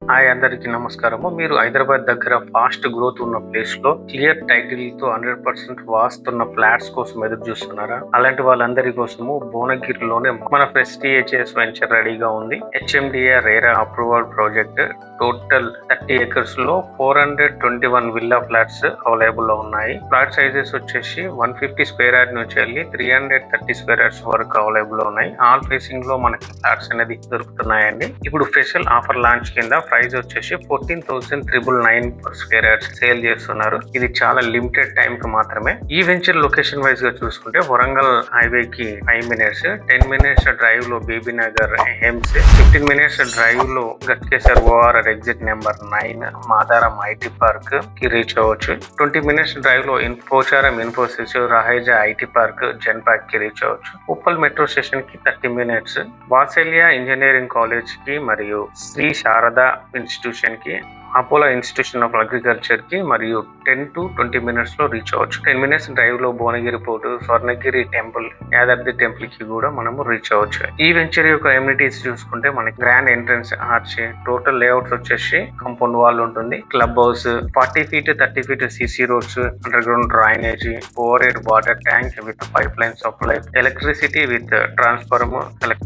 Hi అందరికీ నమస్కారము. మీరు హైదరాబాద్ దగ్గర ఫాస్ట్ గ్రోత్ ఉన్న ప్లేస్ లో క్లియర్ టైటిల్ తో 100% వాస్తున్న ఫ్లాట్స్ కోసం ఎదురు చూస్తున్నారా? అలాంటి వాళ్ళందరి కోసము భువనగిరిలోనే మన ప్రెస్టీజియస్ వెంచర్ రెడీగా ఉంది. HMDA RERA approval project. Total 30 acres లో 421 విల్లా ఫ్లాట్స్ అవైలబుల్ లో ఉన్నాయి. ఫ్లాట్ సైజెస్ వచ్చేసి 150 స్క్వేర్ యార్డ్ నుంచి వెళ్ళి 330 స్క్వేర్ యార్డ్స్ వరకు అవైలబుల్ లో ఉన్నాయి. ఆల్ ఫేసింగ్ లో మనకి ఫ్లాట్స్ అనేది దొరుకుతున్నాయండి. ఇప్పుడు స్పెషల్ ఆఫర్ లాంచ్ కింద ప్రైస్ వచ్చేసి 14,999 పర్ స్క్వేర్ యార్డ్స్ సేల్ చేస్తున్నారు. ఇది చాలా లిమిటెడ్ టైం కి మాత్రమే. ఈ వెంచర్ లొకేషన్ వైజ్ గా చూసుకుంటే వరంగల్ హైవే కి 5 minutes, 10 minutes డ్రైవ్ లో బీబీనగర్ హెమ్స్, 15 minutes డ్రైవ్ లో Ghatkesar O R exit number 9 Madaram IT park కి రీచ్ అవ్వచ్చు. 20 minutes డ్రైవ్ లో పోచారం ఇన్ఫోసిస్ రహేజా ఐటీ పార్క్ జెన్ పార్క్ కి రీచ్ అవ్వచ్చు. ఉప్పల్ మెట్రో స్టేషన్ కి 30 minutes, వాత్సల్య ఇంజనీరింగ్ కాలేజ్ కి మరియు శ్రీ శారదా ఇన్స్టిట్యూషన్ కి, అపోలో ఇన్స్టిట్యూషన్ ఆఫ్ అగ్రికల్చర్ కి మరియు 10 to 20 minutes లో రీచ్ అవ్వచ్చు. 10 minutes డ్రైవ్ లో Bhuvanagiri port, Swarnagiri temple, Yadadri temple కి కూడా మనము రీచ్ అవ్వచ్చు. ఈ వెంచర్ యొక్క ఎమ్యూనిటీస్ చూసుకుంటే మనకి grand entrance arch, total layouts వచ్చేసి కాంపౌండ్ వాల్ ఉంటుంది, club house, 40 feet 30 feet CC roads, under ground drainage, over head water tank with pipe line supply, electricity with transform,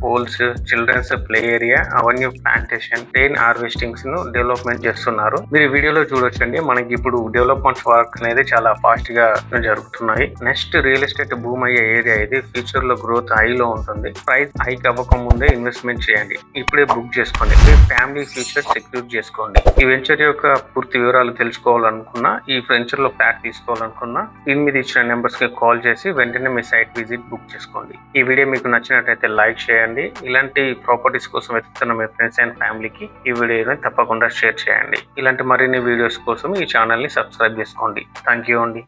poles, children's play area, avenue plantation, rain harvestings ను development చేస్తున్నారు. మీరు వీడియోలో చూడొచ్చండి, మనకి ఇప్పుడు development work అనేది చాలా fast గా జరుగుతున్నాయి. నెక్స్ట్ రియల్ ఎస్టేట్ భూమి అయ్యే ఏరియా ఇది. ఫ్యూచర్ లో గ్రోత్ హై లో ఉంటుంది. ప్రైస్ హైక్ అవ్వక ముందే ఇన్వెస్ట్మెంట్ చేయండి. ఇప్పుడే బుక్ చేసుకోండి. మీ ఫ్యామిలీ ఫ్యూచర్ సెక్యూర్ చేసుకోండి. ఈ వెంచర్ యొక్క పూర్తి వివరాలు తెలుసుకోవాలనుకున్నా, ఈ వెంచర్ లో ఫ్లాట్ తీసుకోవాలనుకున్నా, దీని మీద ఇచ్చిన నెంబర్స్ కి కాల్ చేసి వెంటనే మీ సైట్ విజిట్ బుక్ చేసుకోండి. ఈ వీడియో మీకు నచ్చినట్లయితే లైక్ చేయండి. ఇలాంటి ప్రాపర్టీస్ కోసం వెతుకుతున్న మీ ఫ్రెండ్స్ అండ్ ఫ్యామిలీకి ఈ వీడియోని తప్పకుండా షేర్ చేయండి. ఇలాంటి మరిన్ని వీడియోస్ కోసం ఈ ఛానల్ ని సబ్స్క్రైబ్ చేసుకోండి. థ్యాంక్ యూ అండి.